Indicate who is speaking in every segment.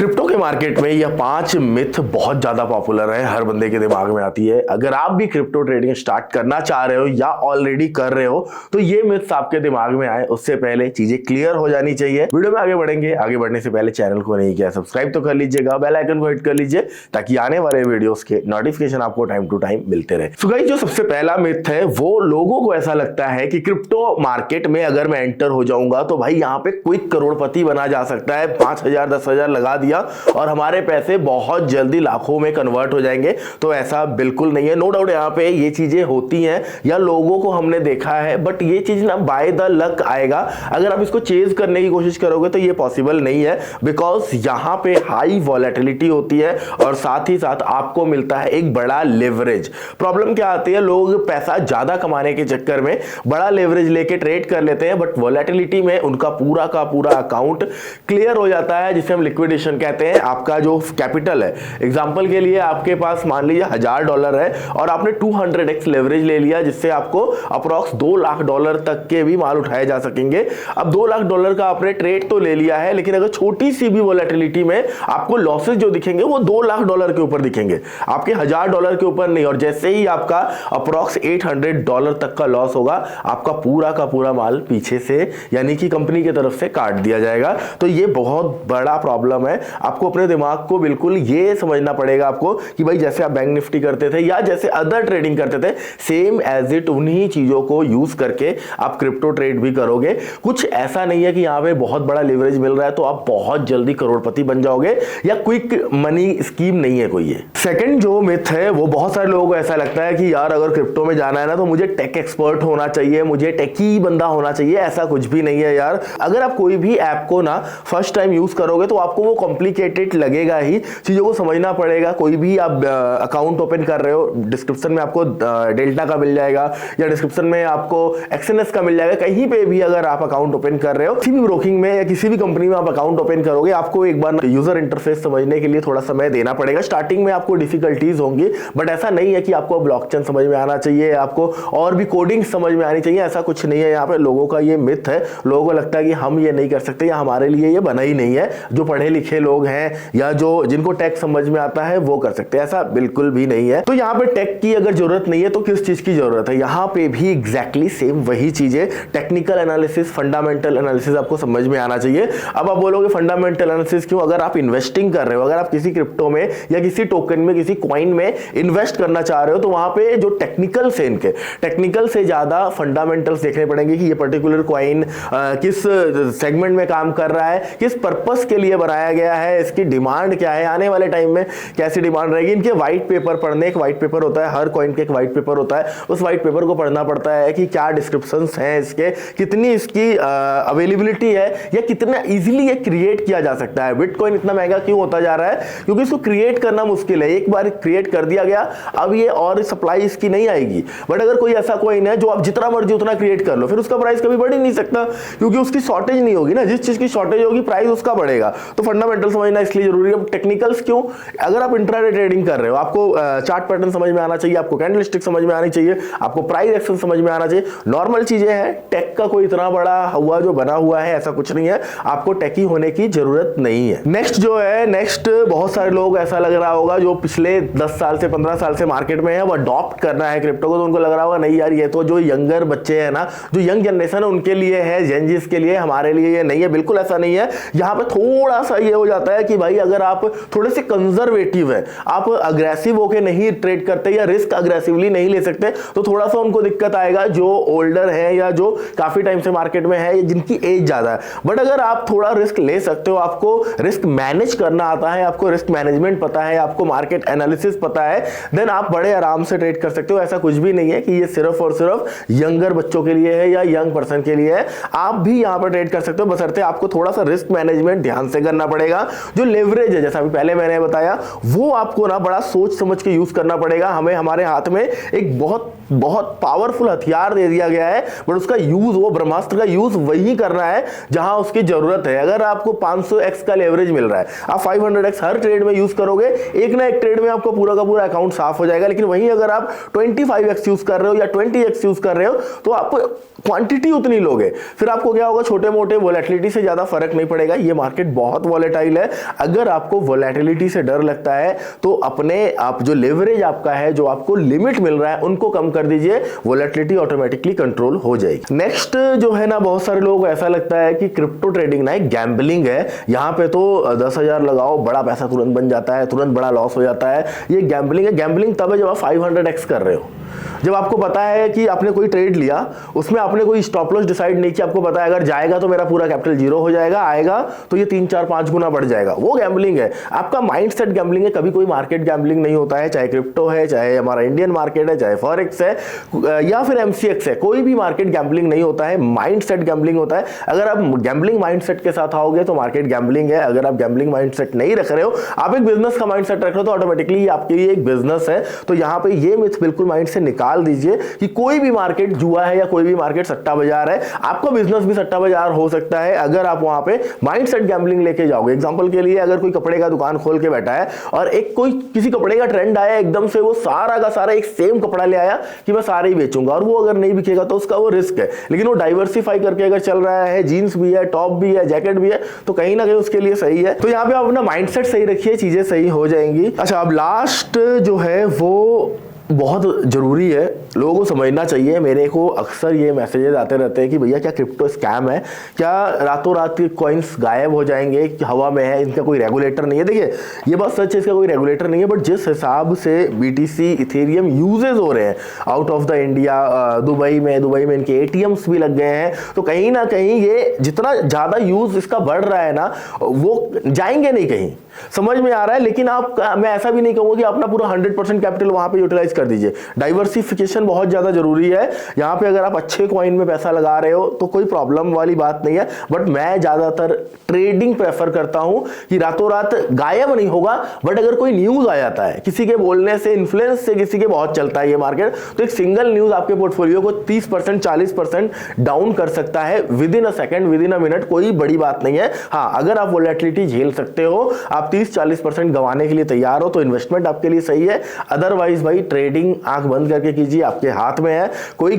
Speaker 1: Crypto के market में यह 5 मिथ बहुत ज्यादा पॉपुलर है, हर बंदे के दिमाग में आती है। अगर आप भी क्रिप्टो ट्रेडिंग स्टार्ट करना चाह रहे हो या ऑलरेडी कर रहे हो तो ये मिथ्स आपके दिमाग में आए उससे पहले चीजें क्लियर हो जानी चाहिए। वीडियो में आगे बढ़ेंगे, आगे बढ़ने से पहले चैनल को नहीं किया सब्सक्राइब तो कर लीजिएगा, बेल आइकन को हिट कर लीजिए ताकि आने वाले वीडियोस के नोटिफिकेशन आपको टाइम टू टाइम मिलते रहे। सो गाइस, जो सबसे पहला मिथ है वो लोगों को ऐसा लगता है कि क्रिप्टो मार्केट में अगर मैं एंटर हो जाऊंगा तो भाई यहाँ पे क्विक करोड़पति बना जा सकता है। 5,000 10,000 लगा दिया और हमारे पैसे बहुत जल्दी लाखों में कन्वर्ट हो जाएंगे। तो ऐसा बिल्कुल नहीं है। नो डाउट यहाँ पे ये चीजें होती हैं या लोगों को हमने देखा है, बट ये चीज ना बाय द लक आएगा। अगर आप इसको चेज करने की कोशिश करोगे तो ये पॉसिबल नहीं है, बिकॉज यहाँ पे हाई वॉलेटिलिटी होती है और साथ ही साथ आपको मिलता है एक बड़ा लेवरेज। प्रॉब्लम क्या आती है, लोग पैसा ज्यादा कमाने के चक्कर में बड़ा लेवरेज लेके ट्रेड कर लेते हैं, बट वॉलेटिलिटी में उनका पूरा का पूरा अकाउंट क्लियर हो जाता है, जिसे हम लिक्विडेशन कहते हैं। आपका जो कैपिटल है, एग्जांपल के लिए आपके पास मान लीजिए $1,000 है और आपने 200x लेवरेज ले लिया, जिससे आपको अप्रॉक्स $2 लाख तक के भी माल उठाए जा सकेंगे। अब $2 लाख का आपने ट्रेड तो ले लिया है, लेकिन अगर छोटी सी भी वॉलेटिलिटी में आपको लॉसेस जो दिखेंगे वो $2 लाख के ऊपर दिखेंगे, आपके $1,000 के ऊपर नहीं। और जैसे ही आपका अप्रॉक्स $800 तक का लॉस होगा, आपका पूरा का पूरा माल पीछे से यानी कि कंपनी की तरफ से काट दिया जाएगा। तो ये बहुत बड़ा प्रॉब्लम है। आपको अपने दिमाग को बिल्कुल ये समझना पड़ेगा आपको कि भाई जैसे आप बैंक निफ्टी करते थे या जैसे अदर ट्रेडिंग करते थे, सेम एज इट उन्हीं चीजों को यूज करके आप क्रिप्टो ट्रेड भी करोगे। कुछ ऐसा नहीं है कि यहां पे बहुत बड़ा लेवरेज मिल रहा है तो आप बहुत जल्दी करोड़पति बन जाओगे, या क्विक मनी स्कीम नहीं है कोई ये। सेकंड जो मिथ है वो बहुत सारे लोगों को ऐसा लगता है कि यार अगर क्रिप्टो में जाना है ना तो मुझे टेक एक्सपर्ट होना चाहिए, मुझे टेकी बंदा होना चाहिए। ऐसा कुछ भी नहीं है यार। अगर आप कोई भी ऐप को ना फर्स्ट टाइम यूज करोगे तो आपको वो कॉम्प्लिकेटेड लगेगा ही, चीजों को समझना पड़ेगा। कोई भी आप अकाउंट ओपन कर रहे हो, डिस्क्रिप्शन में आपको डेल्टा का मिल जाएगा या डिस्क्रिप्शन में आपको एक्सएनएस का मिल जाएगा। कहीं पे भी अगर आप अकाउंट ओपन कर रहे हो, किसी भी ब्रोकिंग में या किसी भी कंपनी में आप अकाउंट ओपन करोगे, आपको एक बार यूजर इंटरफेस समझने के लिए थोड़ा समय देना पड़ेगा। स्टार्टिंग में आपको डिफिकल्टीज होंगी, बट ऐसा नहीं है कि आपको ब्लॉकचेन समझ में आना चाहिए, आपको और भी कोडिंग समझ में आनी चाहिए, ऐसा कुछ नहीं है। यहाँ पे लोगों का ये मिथ है, लोगों को लगता है कि हम ये नहीं कर सकते या हमारे लिए ये बना ही नहीं है, जो पढ़े लिखे लोग हैं या जो जिनको टेक समझ में आता है वो कर सकते हैं। ऐसा बिल्कुल भी नहीं है। तो यहाँ पे टेक की अगर जरूरत नहीं है तो किस चीज की जरूरत है? यहाँ पे भी एग्जैक्टली सेम वही चीजें, टेक्निकल एनालिसिस, फंडामेंटल एनालिसिस आपको समझ में आना चाहिए। अब आप बोलोगे फंडामेंटल एनालिसिस क्यों? अगर आप इन्वेस्टिंग कर रहे हो, अगर आप किसी क्रिप्टो में या किसी टोकन में, किसी कॉइन में इन्वेस्ट करना चाह रहे हो, तो वहां पे जो टेक्निकल से इनके टेक्निकल से ज्यादा फंडामेंटल्स देखने पड़ेंगे कि ये पर्टिकुलर कॉइन किस सेगमेंट में काम कर रहा है, किस पर्पस के लिए बनाया गया है, इसकी डिमांड क्या है, आने वाले टाइम में कैसी डिमांड रहेगी। इनके व्हाइट पेपर पढ़ने, एक व्हाइट पेपर होता है, हर कॉइन के एक व्हाइट पेपर होता है, उस व्हाइट पेपर को पढ़ना पड़ता है कि क्या डिस्क्रिप्शंस हैं इसके, कितनी इसकी अवेलेबिलिटी है या कितना इजीली ये क्रिएट किया जा सकता है। बिटकॉइन इतना महंगा क्यों होता जा रहा है? क्योंकि इसको क्रिएट करना मुश्किल है। एक बार क्रिएट कर दिया गया, अब ये और सप्लाई इसकी नहीं आएगी। बट अगर कोई ऐसा कॉइन है जो आप जितना मर्जी उतना क्रिएट कर लो, फिर उसका प्राइस कभी बढ़ ही नहीं सकता, क्योंकि उसकी शॉर्टेज नहीं होगी ना। जिस चीज की शॉर्टेज होगी प्राइस उसका बढ़ेगा। तो फंडामेंटल समझना इसलिए जरूरी है। टेक्निकल्स क्यों? अगर आप इंट्राडे ट्रेडिंग कर रहे हो, आपको चार्ट पैटर्न समझ में आना चाहिए, आपको कैंडलस्टिक समझ में आनी चाहिए, आपको प्राइस एक्शन समझ में आना चाहिए। नॉर्मल चीजें हैं। टेक का कोई इतना बड़ा हुआ जो बना हुआ है ऐसा कुछ नहीं है, आपको टेकी होने की जरूरत नहीं है। नेक्स्ट जो है, नेक्स्ट बहुत सारे लोग ऐसा लग रहा होगा जो पिछले 10 साल से 15 साल से मार्केट में है, वो अडॉप्ट करना है क्रिप्टो को, तो उनको लग रहा होगा नहीं यार ये तो जो यंगर बच्चे हैं ना, जो यंग जनरेशन है उनके लिए है, जेनजीस के लिए, हमारे लिए ये नहीं है। बिल्कुल ऐसा नहीं है। यहाँ पे थोड़ा सा ये हो जाता है कि भाई अगर आप थोड़े से कंजर्वेटिव है, आप अग्रेसिव होके नहीं ट्रेड करते या रिस्क अग्रेसिवली नहीं ले सकते, तो थोड़ा सा उनको दिक्कत आएगा जो ओल्डर है या जो काफी टाइम से मार्केट में है, जिनकी एज ज्यादा है। बट अगर आप थोड़ा रिस्क ले सकते हो, आपको रिस्क मैनेज करना आता है, आपको रिस्क मैनेजमेंट पता है, आपको मार्केट एनालिसिस पता है, देन आप बड़े आराम से ट्रेड कर सकते हो। ऐसा कुछ भी नहीं है कि ये सिर्फ और सिर्फ यंगर बच्चों के लिए है या यंग पर्सन के लिए है। आप भी यहां पर ट्रेड कर सकते हो, बशर्ते आपको थोड़ा सा रिस्क मैनेजमेंट ध्यान से करना पड़ेगा। जो लेवरेज है, जैसा अभी पहले मैंने बताया, वो आपको ना बड़ा सोच समझ के यूज करना पड़ेगा। हमें हमारे हाथ में एक बहुत बहुत पावरफुल हथियार दे दिया गया है, बट उसका यूज, वो ब्रह्मास्त्र का यूज वही करना है जहां उसकी जरूरत है। अगर आपको 500x का लेवरेज मिल रहा है, आप 500x हर ट्रेड में यूज करोगे, एक ना एक ट्रेड में आपको पूरा का पूरा अकाउंट साफ हो जाएगा। लेकिन वहीं अगर आप 25x यूज कर रहे हो या 20x यूज कर रहे हो, तो आप क्वांटिटी उतनी लोगे, फिर आपको क्या होगा, छोटे मोटे वोलेटिलिटी से ज्यादा फर्क नहीं पड़ेगा। ये मार्केट बहुत वॉलेटाइल है। अगर आपको वोलेटिलिटी से डर लगता है तो अपने आप जो लेवरेज आपका है, जो आपको लिमिट मिल रहा है, उनको कम कर दीजिए, वोलेटिलिटी ऑटोमेटिकली कंट्रोल हो जाएगी। नेक्स्ट जो है ना, बहुत सारे लोगों को ऐसा लगता है कि क्रिप्टो ट्रेडिंग ना एक गैम्बलिंग है, यहाँ पे तो 10,000 लगाओ बड़ा पैसा तुरंत बन जाता है, तुरंत बड़ा लॉस हो जाता है, ये गैम्बलिंग है। गैम्बलिंग तब है जब आप 500x कर रहे हो, जब आपको पता है कि आपने कोई ट्रेड लिया, उसमें आपने कोई स्टॉप लॉस डिसाइड नहीं किया, आपको पता है अगर जाएगा तो मेरा पूरा कैपिटल जीरो हो जाएगा, आएगा तो ये 3, 4, 5 गुना बढ़ जाएगा, वो गैम्बलिंग है। आपका माइंडसेट गैम्बलिंग है, कभी कोई मार्केट गैम्बलिंग नहीं होता है, चाहे क्रिप्टो है, चाहे हमारा इंडियन मार्केट है, चाहे फॉरेक्स है या फिर MCX है, कोई भी मार्केट गैम्बलिंग नहीं होता है, माइंडसेट गैम्बलिंग होता है। अगर आप गैम्बलिंग माइंडसेट के साथ आओगे तो मार्केट गैम्बलिंग है, अगर आप गैम्बलिंग माइंडसेट नहीं रख रहे हो, आप एक बिजनेस का माइंडसेट रख रहे हो, तो ऑटोमेटिकली आपके लिए एक बिजनेस है। तो यहाँ पे ये मिथ बिल्कुल माइंड से निकाल दीजिए कि कोई भी मार्केट जुआ है या कोई भी मार्केट सट्टा बाजार है, आपका बिजनेस भी सट्टा बाजार हो सकता है अगर आप वहां पे माइंडसेट गैम्बलिंग लेके जाओगे। एग्जांपल के लिए, अगर कोई कपड़े का दुकान खोल के बैठा है और एक कोई किसी कपड़े का ट्रेंड आया, एकदम से वो सारा का सारा एक सेम कपड़ा ले आया कि मैं सारे ही बेचूंगा, और वो अगर नहीं बिकेगा तो उसका वो रिस्क है। लेकिन वो डाइवर्सिफाई करके अगर चल रहा है, जीन्स भी है, टॉप भी है, जैकेट भी है, तो कहीं ना कहीं उसके लिए सही है। तो यहाँ पे आप अपना माइंडसेट सही रखिए, चीजें सही हो जाएंगी। अच्छा, अब लास्ट जो है वो बहुत जरूरी है, लोगों को समझना चाहिए। मेरे को अक्सर ये मैसेजेस आते रहते हैं कि भैया क्या क्रिप्टो स्कैम है, क्या रातों रात के कॉइन्स गायब हो जाएंगे, हवा में है, इनका कोई रेगुलेटर नहीं है। देखिए ये बात सच है, इसका कोई रेगुलेटर नहीं है, बट जिस हिसाब से BTC इथेरियम यूजेस हो रहे हैं out of the India, Dubai में इनके ATMs भी लग गए हैं, तो कहीं ना कहीं ये जितना ज्यादा यूज इसका बढ़ रहा है ना, वो जाएंगे नहीं कहीं, समझ में आ रहा है। लेकिन मैं ऐसा भी नहीं कहूंगा कि अपना पूरा 100% कैपिटल वहां पे यूटिलाइज कर दीजिए। डाइवर्सिफिकेशन बहुत ज्यादा जरूरी है। यहाँ पे अगर आप अच्छे कॉइन में पैसा लगा रहे हो तो कोई प्रॉब्लम वाली बात नहीं है, बट मैं ज्यादातर ट्रेडिंग प्रेफर करता हूं कि रातों रात गायब नहीं होगा, बट अगर कोई न्यूज आ जाता है, किसी के बोलने से, इन्फ्लुएंस से, किसी के बहुत चलता है ये मार्केट, तो एक सिंगल न्यूज आपके पोर्टफोलियो को 30%, 40% डाउन कर सकता है with in a second, with in a minute. कोई बड़ी बात नहीं है। हाँ, अगर आप वोलेटिलिटी झेल सकते हो, आप 30-40% गंवाने के लिए तैयार हो, तो इन्वेस्टमेंट आपके लिए सही है। अदरवाइज भाई ट्रेडिंग आंख बंद करके कीजिए, आपके हाथ में है। कोई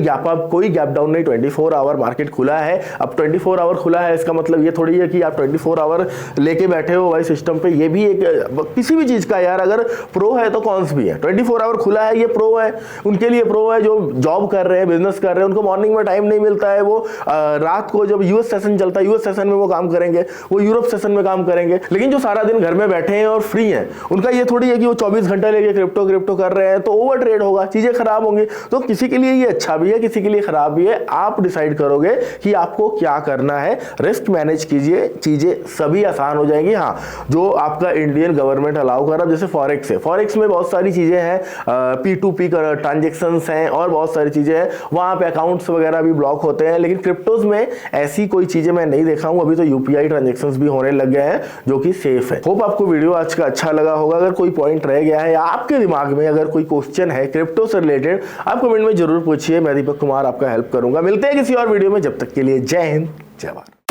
Speaker 1: गैप डाउन नहीं, 24 आवर मार्केट खुला है। अब 24 आवर खुला है, इसका मतलब ये थोड़ी है कि आप 24 आवर लेके बैठे हो भाई सिस्टम पे। ये भी एक किसी भी चीज का यार, अगर प्रो है तो कॉन्स भी है। 24 आवर खुला है, ये प्रो है, उनके लिए प्रो है जो जॉब कर रहे हैं, बिजनेस कर रहे हैं, उनको मॉर्निंग में टाइम नहीं मिलता है, वो रात को जब यूएस सेशन चलता है, यूएस सेशन में वो काम करेंगे, वो यूरोप सेशन में काम करेंगे। लेकिन जो सारा दिन घर में बैठे हैं और फ्री हैं, उनका ये थोड़ी है कि वो 24 घंटे लेके क्रिप्टो कर रहे हैं, तो ओवर ट्रेड होगा, चीजें खराब होंगी। तो किसी के लिए ये अच्छा भी है, किसी के लिए खराब भी है। आप डिसाइड करोगे कि आपको क्या करना है। रिस्क मैनेज कीजिए, चीजें सभी आसान हो जाएंगी। हाँ, जो आपका इंडियन गवर्नमेंट अलाउ कर रहा है, जैसे फॉरेक्स है, फॉरेक्स में बहुत सारी चीजें हैं, P2P ट्रांजेक्शंस हैं और बहुत सारी चीजें हैं, वहां पे अकाउंट्स वगैरह भी ब्लॉक होते हैं। लेकिन क्रिप्टोज में ऐसी कोई चीजें मैं नहीं देखा हूं। अभी तो UPI ट्रांजेक्शंस भी होने लग गए हैं, जो कि सेफ है। होप आपको वीडियो आज का अच्छा लगा होगा। अगर कोई पॉइंट रह गया है या आपके दिमाग में अगर कोई क्वेश्चन है क्रिप्टो से रिलेटेड, आप कमेंट में जरूर पूछिए। मैं दीपक कुमार आपका हेल्प करूंगा। मिलते हैं किसी और वीडियो में, जब तक के लिए जय हिंद, जय भारत।